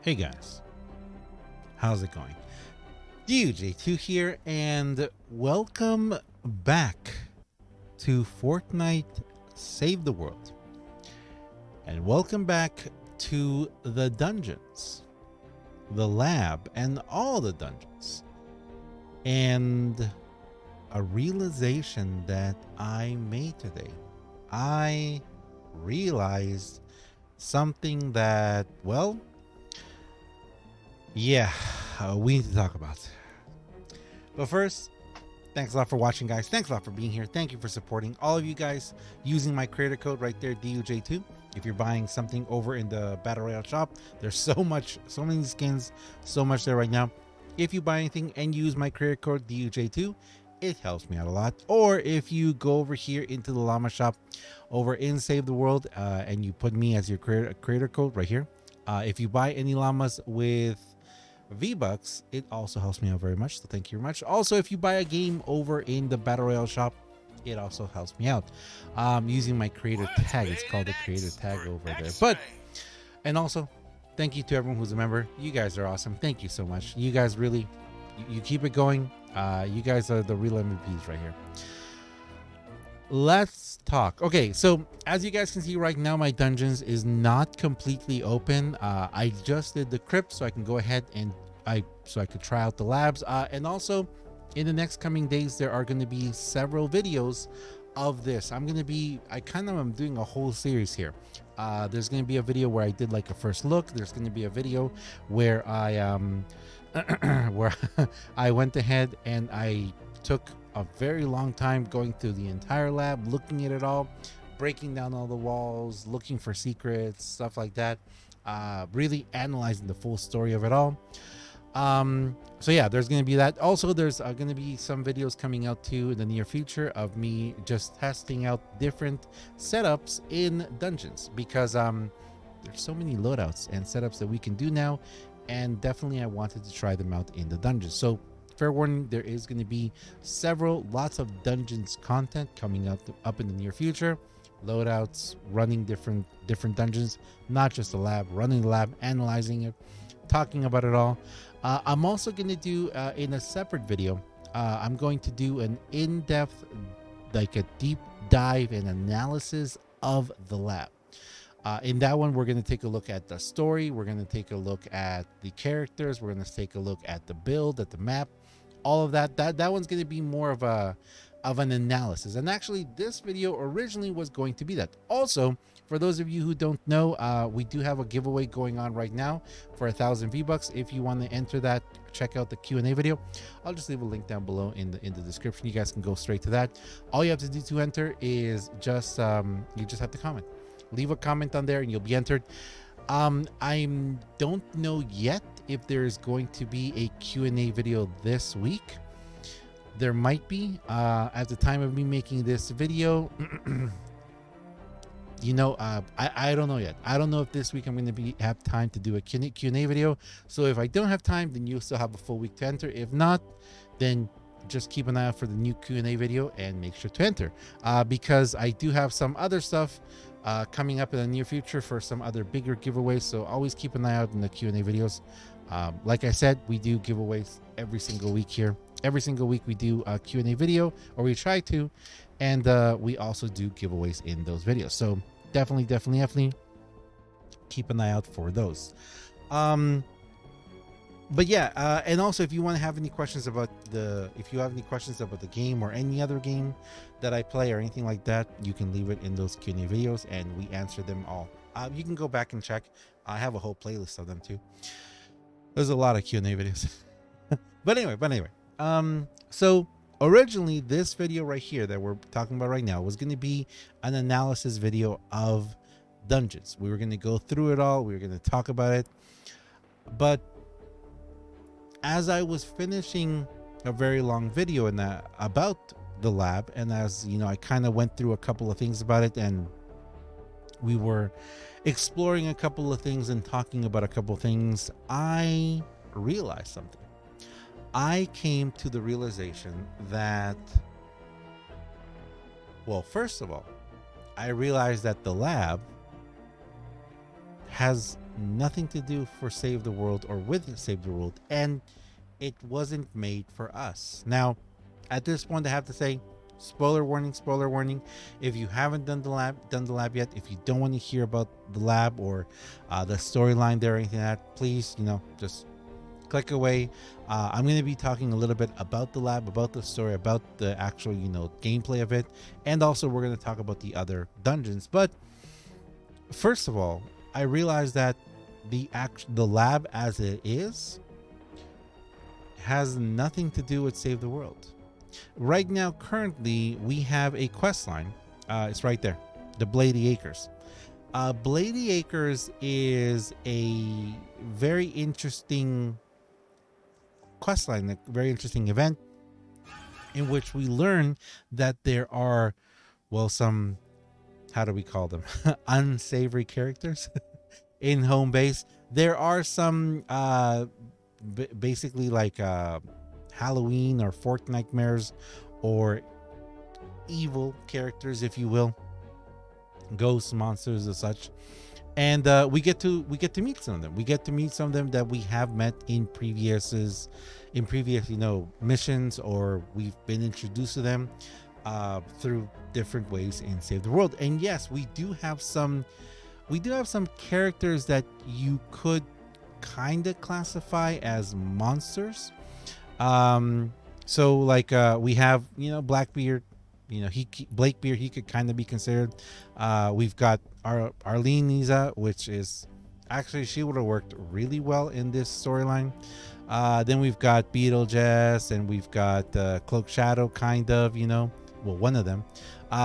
Hey guys, how's it going? DJ2 here, and welcome back to Fortnite Save the World. And welcome back to the dungeons, the lab, and all the dungeons. And a realization that I made today. I realized something that, well, yeah, we need to talk about. But first, thanks a lot for watching, guys. Thanks a lot for being here. Thank you for supporting all of you guys using my creator code right there, DUJ2. If you're buying something over in the Battle Royale shop, there's so many skins, so much there right now. If you buy anything and use my creator code DUJ2, it helps me out a lot. Or if you go over here into the llama shop over in Save the World and you put me as your creator code right here, if you buy any llamas with V-Bucks, it also helps me out very much, so thank you very much. Also, if you buy a game over in the Battle Royale shop, it also helps me out using my creator tag. It's called the creator tag over there. But and also, thank you to everyone who's a member. You guys are awesome. Thank you so much. You guys really, you keep it going. You guys are the real MVPs right here. Let's talk. Okay, so as you guys can see right now, my dungeons is not completely open. I just did the crypt so I can go ahead and I could try out the labs. And also in the next coming days, there are going to be several videos of this. I kind of am doing a whole series here. There's going to be a video where I did like a first look. There's going to be a video where I where I went ahead and I took a very long time going through the entire lab, looking at it all, breaking down all the walls, looking for secrets, stuff like that, really analyzing the full story of it all. So yeah, there's going to be that. Also, there's going to be some videos coming out too in the near future of me just testing out different setups in dungeons, because there's so many loadouts and setups that we can do now, and definitely I wanted to try them out in the dungeons. So fair warning, there is going to be lots of dungeons content coming up in the near future. Loadouts, running different dungeons, not just the lab, running the lab, analyzing it, talking about it all. I'm also going to do in a separate video, I'm going to do an in-depth, like a deep dive and analysis of the lab. In that one, we're going to take a look at the story. We're going to take a look at the characters. We're going to take a look at the build, at the map, all of that. That one's going to be more of an analysis. And actually, this video originally was going to be that. Also, for those of you who don't know, we do have a giveaway going on right now for 1,000 V-Bucks. If you want to enter that, check out the Q&A video. I'll just leave a link down below in the description. You guys can go straight to that. All you have to do to enter is just you just have to comment. Leave a comment on there and you'll be entered. I don't know yet if there's going to be a Q&A video this week. There might be. At the time of me making this video, I don't know yet. I don't know if this week I'm going to have time to do a Q&A video. So if I don't have time, then you'll still have a full week to enter. If not, then just keep an eye out for the new Q&A video and make sure to enter, because I do have some other stuff coming up in the near future for some other bigger giveaways. So always keep an eye out in the Q&A videos. Like I said, we do giveaways every single week here. Every single week we do a Q&A video, or we try to, and we also do giveaways in those videos. So definitely keep an eye out for those. But yeah, and also if you want to have any questions about if you have any questions about the game or any other game that I play or anything like that, you can leave it in those Q&A videos and we answer them all. You can go back and check. I have a whole playlist of them too. There's a lot of Q&A videos. But anyway, so originally this video right here that we're talking about right now was going to be an analysis video of dungeons. We were going to go through it all. We were going to talk about it. But as I was finishing a very long video about the lab, and as you know, I kind of went through a couple of things about it, and we were exploring a couple of things and talking about a couple of things, I realized something. I came to the realization that, well, first of all, I realized that the lab has nothing to do for Save the World or with Save the World, and it wasn't made for us. Now, at this point, I have to say, spoiler warning, spoiler warning. If you haven't done the lab yet, if you don't want to hear about the lab or the storyline there or anything like that, please, just click away. I'm going to be talking a little bit about the lab, about the story, about the actual, gameplay of it, and also we're going to talk about the other dungeons. But first of all, I realized that the lab as it is has nothing to do with Save the World. Right now, currently, we have a quest line. It's right there, the Blady Acres. Blady Acres is a very interesting quest line, a very interesting event in which we learn that there are, well, some, how do we call them? Unsavory characters in home base. There are some basically like Halloween or Fortnite mares or evil characters, if you will, ghost monsters and such. And we get to meet some of them. We get to meet some of them that we have met in previous missions, or we've been introduced to them through different ways in Save the World. And yes, we do have some characters that you could kind of classify as monsters. So like we have Blackbeard, Blakebeard, he could kind of be considered. We've got Arlene Niza, which is actually, she would have worked really well in this storyline. Then we've got Beetlejuice, and we've got Cloak Shadow, kind of, well, one of them.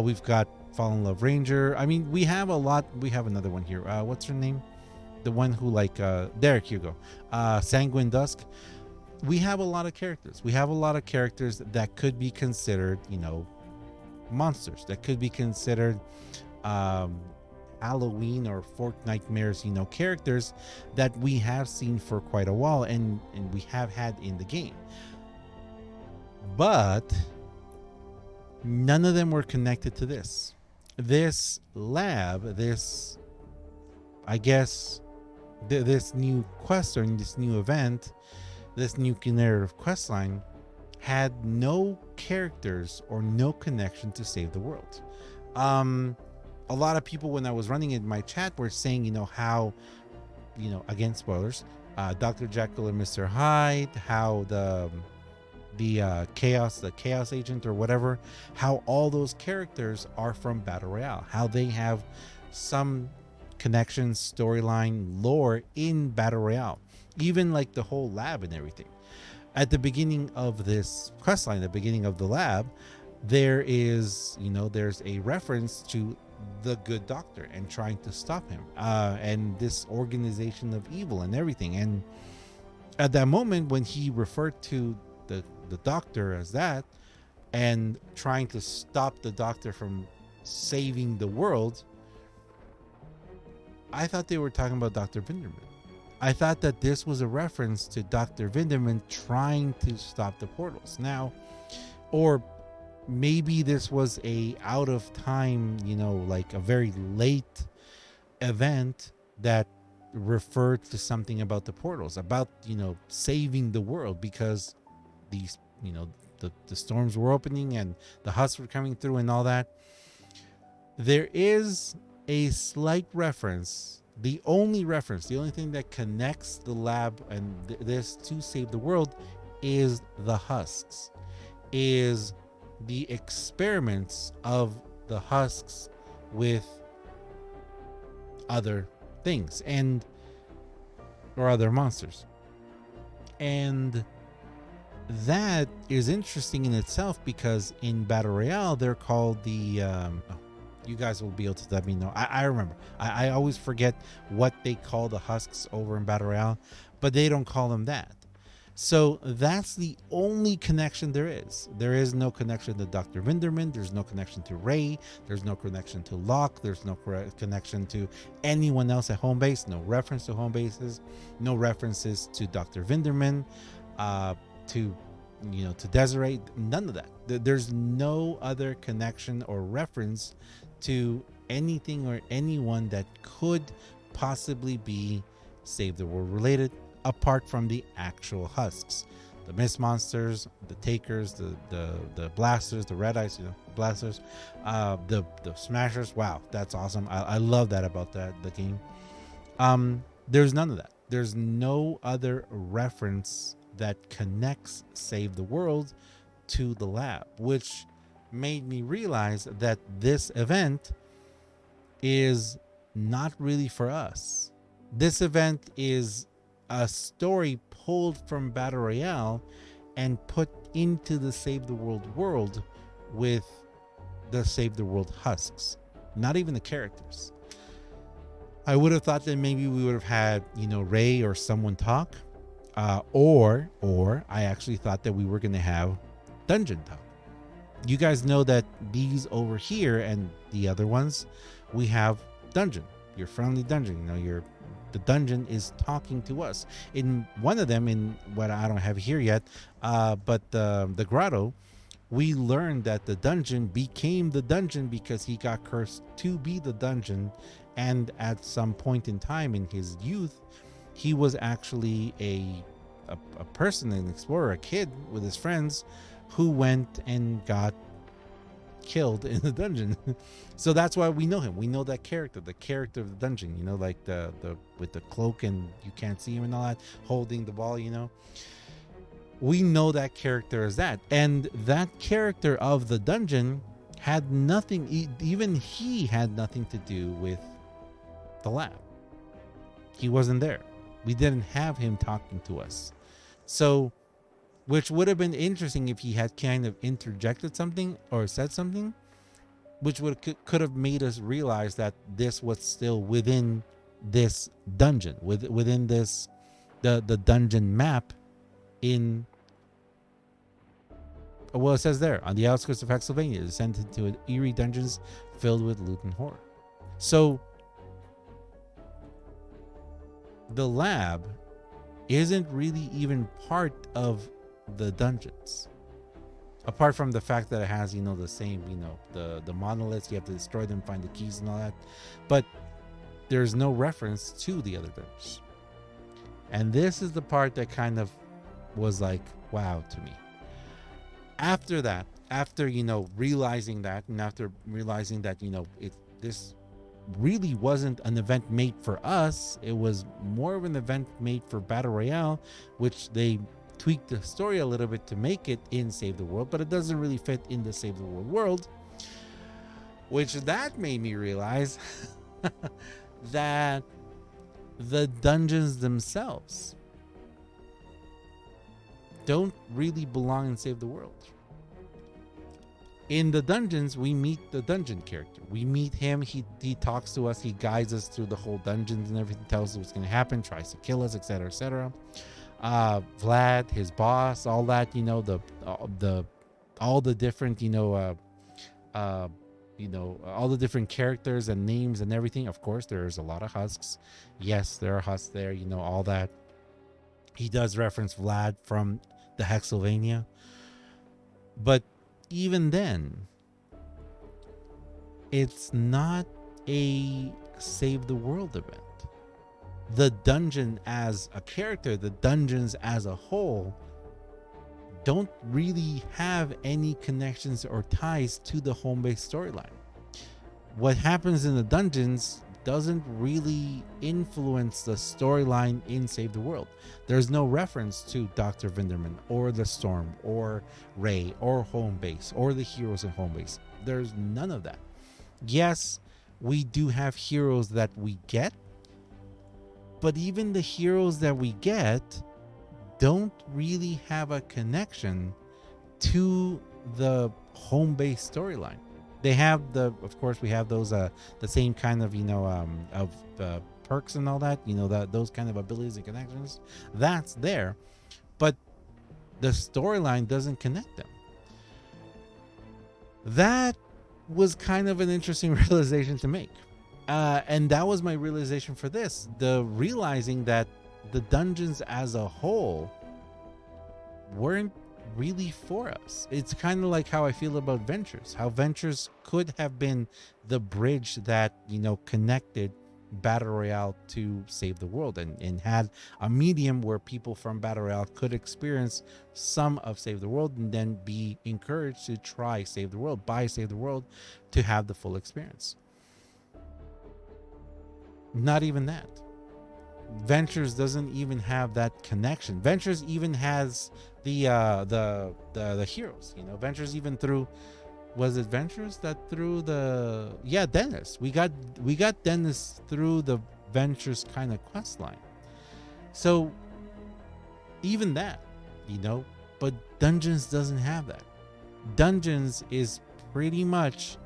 We've got Fallen Love Ranger. I mean, we have a lot. We have another one here. What's her name? The one who there, Hugo. Sanguine Dusk. We have a lot of characters. We have a lot of characters that could be considered, monsters, that could be considered Halloween or Fortnite mares, characters that we have seen for quite a while and we have had in the game. But none of them were connected to this lab, this, I guess, this new quest or this new event, this new narrative quest line had no characters or no connection to Save the World. A lot of people, when I was running in my chat, were saying, how, again, spoilers, Dr. Jekyll and Mr. Hyde, how the chaos agent or whatever, how all those characters are from Battle Royale, how they have some connection, storyline, lore in Battle Royale, even like the whole lab and everything. At the beginning of this questline, the beginning of the lab, there is, there's a reference to the good doctor and trying to stop him, and this organization of evil and everything. And at that moment, when he referred to the doctor as that and trying to stop the doctor from saving the world, I thought they were talking about Dr. Vinderman. I thought that this was a reference to Dr. Vinderman trying to stop the portals. Now, or maybe this was a out of time, like a very late event that referred to something about the portals, about, saving the world, because these, the storms were opening and the husks were coming through and all that. There is a slight reference. The only thing that connects the lab and this to Save the World is the husks, is the experiments of the husks with other things or other monsters. And that is interesting in itself, because in Battle Royale, they're called the you guys will be able to let me know. I remember. I always forget what they call the husks over in Battle Royale, but they don't call them that. So that's the only connection there is. There is no connection to Dr. Vinderman. There's no connection to Ray. There's no connection to Locke. There's no connection to anyone else at home base. No reference to home bases. No references to Dr. Vinderman, to Desiree. None of that. There's no other connection or reference to anything or anyone that could possibly be Save the World related, apart from the actual husks. The mist monsters, the takers, the blasters, the red eyes, blasters, the smashers. Wow, that's awesome. I love that about the game. There's none of that. There's no other reference that connects Save the World to the lab, which made me realize that this event is not really for us. This event is a story pulled from Battle Royale and put into the Save the world with the Save the World husks, not even the characters. I would have thought that maybe we would have had, Ray or someone talk, or I actually thought that we were going to have Dungeon talk. You guys know that these over here and the other ones, we have Dungeon, your friendly Dungeon. The Dungeon is talking to us. In one of them, in what I don't have here yet, but the Grotto, we learned that the Dungeon became the Dungeon because he got cursed to be the Dungeon, and at some point in time in his youth, he was actually a person, an explorer, a kid with his friends who went and got killed in the dungeon. So that's why we know him. We know that character, the character of the dungeon, like the with the cloak and you can't see him and all that, holding the ball, we know that character as that. And that character of the dungeon had nothing, even he had nothing to do with the lab. He wasn't there. We didn't have him talking to us. So, which would have been interesting if he had kind of interjected something or said something, which could have made us realize that this was still within this dungeon, within this the dungeon map in. Well, it says there, on the outskirts of Pennsylvania, descended into eerie dungeons filled with loot and horror. So the lab isn't really even part of the dungeons, apart from the fact that it has, the same, the monoliths. You have to destroy them, find the keys and all that, but there's no reference to the other dungeons. And this is the part that kind of was like, wow, to me. After that, realizing that, and after realizing that, this really wasn't an event made for us, it was more of an event made for Battle Royale, which they tweaked the story a little bit to make it in Save the World, but it doesn't really fit in the Save the world, which that made me realize that the dungeons themselves don't really belong in Save the World. In the dungeons, we meet the dungeon character. We meet him. He talks to us. He guides us through the whole dungeons and everything. Tells us what's going to happen. Tries to kill us, etc., etc. Vlad, his boss, all that. All the different. All the different characters and names and everything. Of course, there's a lot of husks. Yes, there are husks there. All that. He does reference Vlad from the Hexylvania, but even then, it's not a Save the World event. The dungeon as a character, the dungeons as a whole, don't really have any connections or ties to the home-based storyline. What happens in the dungeons doesn't really influence the storyline in Save the World. There's no reference to Dr. Vinderman or the Storm or Ray or Home Base or the heroes in Home Base. There's none of that. Yes, we do have heroes that we get, but even the heroes that we get don't really have a connection to the home base storyline. They have of course, we have those the same kind of perks and all that, those kind of abilities and connections. That's there, but the storyline doesn't connect them. That was kind of an interesting realization to make, and that was my realization for this. The realizing that the dungeons as a whole weren't really for us. It's kind of like how I feel about Ventures. How Ventures could have been the bridge that, connected battle royale to Save the World, and had a medium where people from battle royale could experience some of Save the World and then be encouraged to try Save the World, buy Save the World, to have the full experience. Not even that. Ventures doesn't even have that connection. Ventures even has the heroes. Ventures even threw, was it Ventures that threw the, yeah, Dennis. We got Dennis through the Ventures kind of quest line. So even that, but Dungeons doesn't have that. Dungeons is pretty much,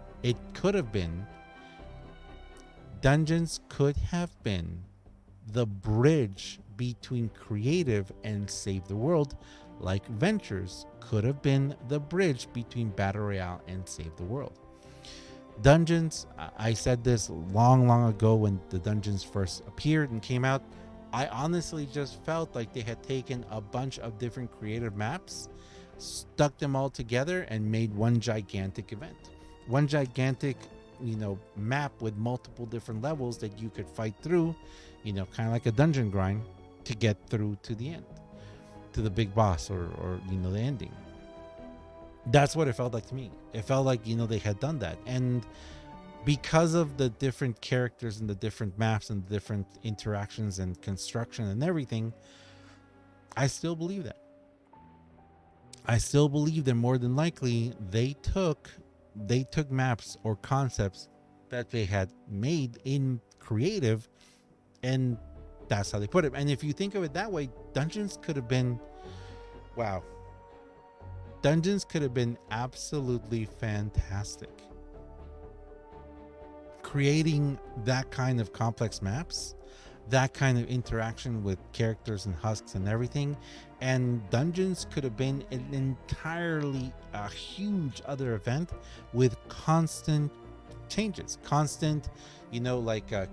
Dungeons could have been the bridge between creative and Save the World, like Ventures could have been the bridge between Battle Royale and Save the World. Dungeons, I said this long ago when the Dungeons first appeared and came out, I honestly just felt like they had taken a bunch of different creative maps, stuck them all together, and made one gigantic event. One gigantic map with multiple different levels that you could fight through, kind of like a dungeon grind to get through to the end, to the big boss, or the ending. That's what it felt like to me. It felt like they had done that, and because of the different characters and the different maps and the different interactions and construction and everything, I still believe that. I still believe that more than likely they took maps or concepts that they had made in creative, and that's how they put it. And if you think of it that way, Dungeons could have been, wow, Dungeons could have been absolutely fantastic. Creating that kind of complex maps, that kind of interaction with characters and husks and everything, and Dungeons could have been an entirely a huge other event with constant changes, constant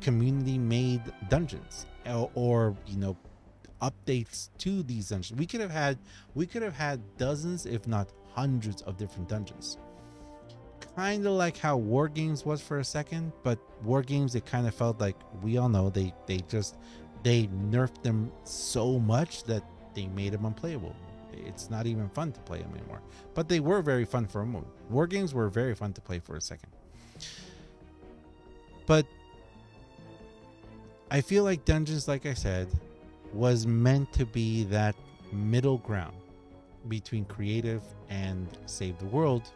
community made dungeons, or updates to these dungeons. We could have had dozens, if not hundreds, of different dungeons. Kind of like how War Games was for a second, but War Games, it kind of felt like, we all know, they nerfed them so much that they made them unplayable. It's not even fun to play them anymore. But they were very fun for a moment. War Games were very fun to play for a second. But I feel like Dungeons, like I said, was meant to be that middle ground between creative and Save the World.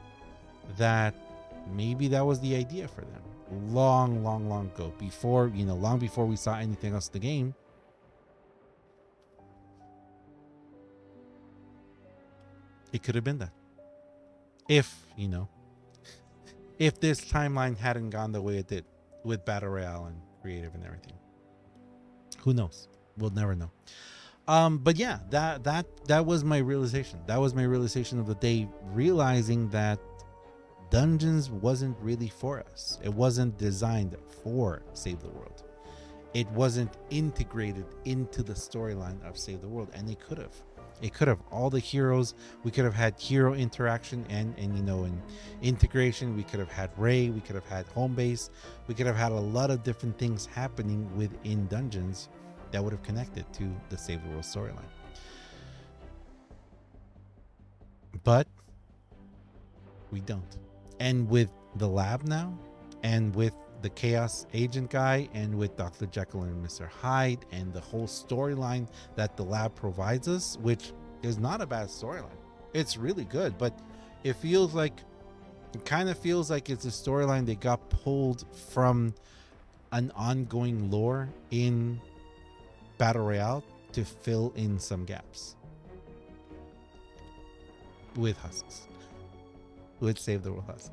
That maybe that was the idea for them long ago, before long before we saw anything else in the game. It could have been that if this timeline hadn't gone the way it did with Battle Royale and creative and everything. Who knows? We'll never know. But yeah, that was my realization. That was my realization of the day, realizing that Dungeons wasn't really for us. It wasn't designed for Save the World. It wasn't integrated into the storyline of Save the World, and it could have. It could have. All the heroes, we could have had hero interaction and integration. We could have had Ray. We could have had home base. We could have had a lot of different things happening within Dungeons that would have connected to the Save the World storyline. But we don't. And with the lab now, and with the Chaos Agent guy, and with Dr. Jekyll and Mr. Hyde, and the whole storyline that the lab provides us, which is not a bad storyline. It's really good, but it kind of feels like it's a storyline that got pulled from an ongoing lore in Battle Royale to fill in some gaps with husks, with Save the World husks.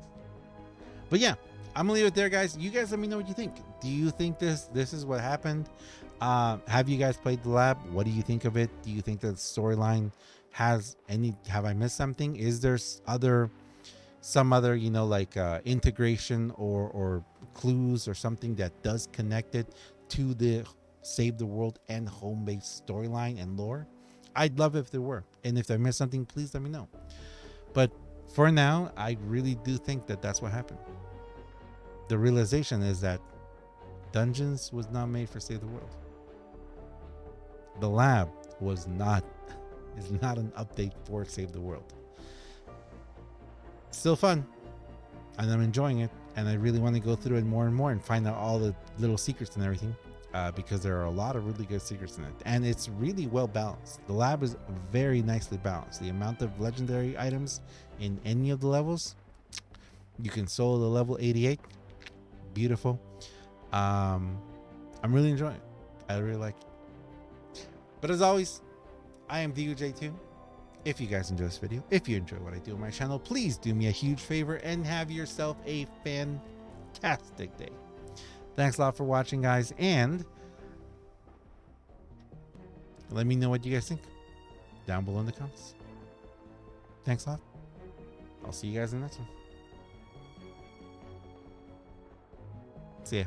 But yeah, I'm gonna leave it there, guys. You guys let me know what you think. Do you think this is what happened? Have you guys played the lab? What do you think of it? Do you think that the storyline has any, have I missed something? Is there some other integration or clues or something that does connect it to the Save the World and home-based storyline and lore? I'd love if there were, and if I missed something, please let me know. But for now, I really do think that that's what happened. The realization is that Dungeons was not made for Save the World. The lab was not is not an update for Save the World. Still fun, and I'm enjoying it, and I really want to go through it more and more and find out all the little secrets and everything, because there are a lot of really good secrets in it, and it's really well balanced. The lab is very nicely balanced. The amount of legendary items in any of the levels, you can solo the level 88. Beautiful. I'm really enjoying it. I really like it. But as always, I am DUJ2. If you guys enjoy this video, if you enjoy what I do on my channel, please do me a huge favor and have yourself a fantastic day. Thanks a lot for watching, guys, and let me know what you guys think down below in the comments. Thanks a lot. I'll see you guys in the next one. See ya.